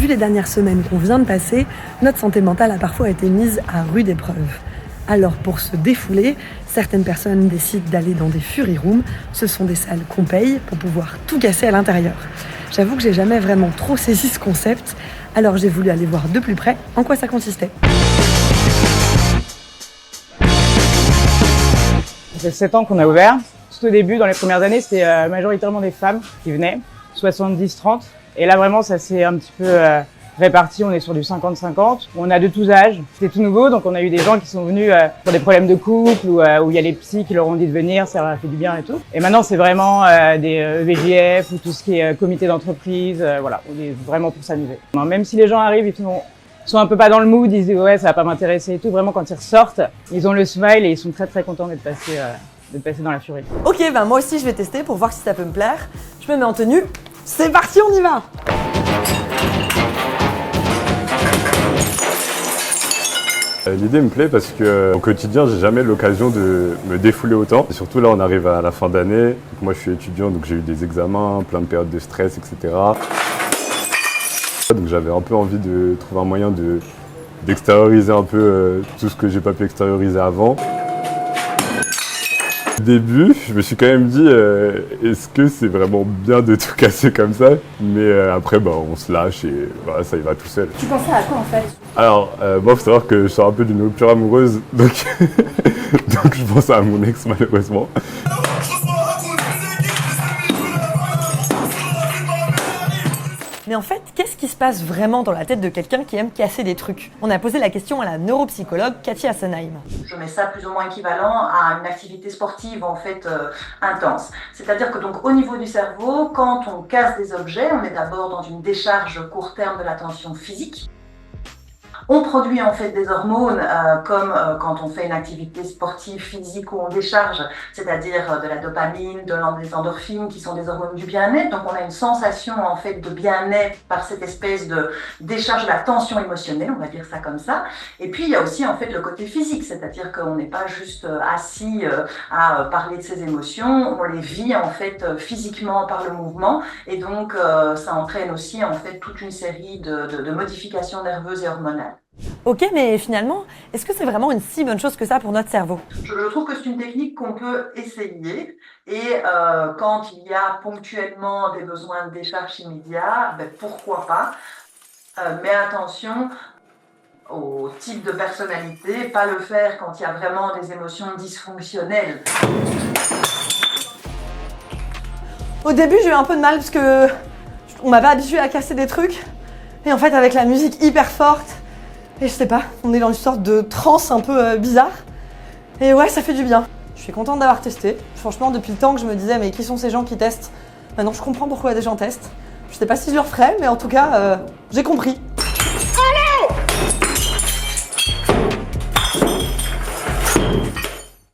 Vu les dernières semaines qu'on vient de passer, notre santé mentale a parfois été mise à rude épreuve. Alors pour se défouler, certaines personnes décident d'aller dans des Fury Rooms. Ce sont des salles qu'on paye pour pouvoir tout casser à l'intérieur. J'avoue que j'ai jamais vraiment trop saisi ce concept, alors j'ai voulu aller voir de plus près en quoi ça consistait. Ça fait 7 ans qu'on a ouvert. Tout au début, dans les premières années, c'était majoritairement des femmes qui venaient, 70-30. Et là, vraiment, ça s'est un petit peu réparti. On est sur du 50-50. On a de tous âges. C'était tout nouveau, donc on a eu des gens qui sont venus pour des problèmes de couple ou où il y a les psys qui leur ont dit de venir, ça leur a fait du bien et tout. Et maintenant, c'est vraiment des VJF ou tout ce qui est comité d'entreprise. Voilà, on est vraiment pour s'amuser. Même si les gens arrivent, ils sont un peu pas dans le mood, ils se disent ouais, ça va pas m'intéresser et tout. Vraiment, quand ils ressortent, ils ont le smile et ils sont très très contents d'être passés dans la Fury. Ok, moi aussi je vais tester pour voir si ça peut me plaire. Je me mets en tenue. C'est parti, on y va! L'idée me plaît parce que au quotidien, j'ai jamais l'occasion de me défouler autant. Et surtout là, on arrive à la fin d'année. Moi, je suis étudiant, donc j'ai eu des examens, plein de périodes de stress, etc. Donc j'avais un peu envie de trouver un moyen d'extérioriser un peu tout ce que j'ai pas pu extérioriser avant. Au début, je me suis quand même dit est-ce que c'est vraiment bien de tout casser comme ça? Mais après, on se lâche et voilà, ça y va tout seul. Tu pensais à quoi en fait? Alors, moi, il faut savoir que je sors un peu d'une rupture amoureuse, donc je pense à mon ex malheureusement. Mais en fait, qu'est-ce qui se passe vraiment dans la tête de quelqu'un qui aime casser des trucs? On a posé la question à la neuropsychologue Cathy Hassenheim. Je mets ça plus ou moins équivalent à une activité sportive en fait intense. C'est-à-dire que donc au niveau du cerveau, quand on casse des objets, on est d'abord dans une décharge court terme de l'attention physique. On produit en fait des hormones comme quand on fait une activité sportive physique où on décharge, c'est-à-dire de la dopamine, des endorphines qui sont des hormones du bien-être. Donc on a une sensation en fait de bien-être par cette espèce de décharge de la tension émotionnelle, on va dire ça comme ça. Et puis il y a aussi en fait le côté physique, c'est-à-dire qu'on n'est pas juste assis à parler de ses émotions, on les vit en fait physiquement par le mouvement et donc ça entraîne aussi en fait toute une série de modifications nerveuses et hormonales. Ok, mais finalement, est-ce que c'est vraiment une si bonne chose que ça pour notre cerveau? Je trouve que c'est une technique qu'on peut essayer et quand il y a ponctuellement des besoins de décharge immédiat, pourquoi pas. Mais attention au type de personnalité, pas le faire quand il y a vraiment des émotions dysfonctionnelles. Au début, j'ai eu un peu de mal parce que on m'avait habitué à casser des trucs. Et en fait, avec la musique hyper forte, et je sais pas, on est dans une sorte de transe un peu bizarre. Et ouais, ça fait du bien. Je suis contente d'avoir testé. Franchement, depuis le temps que je me disais, mais qui sont ces gens qui testent? Maintenant, je comprends pourquoi des gens testent. Je sais pas si je le referai, mais en tout cas, j'ai compris.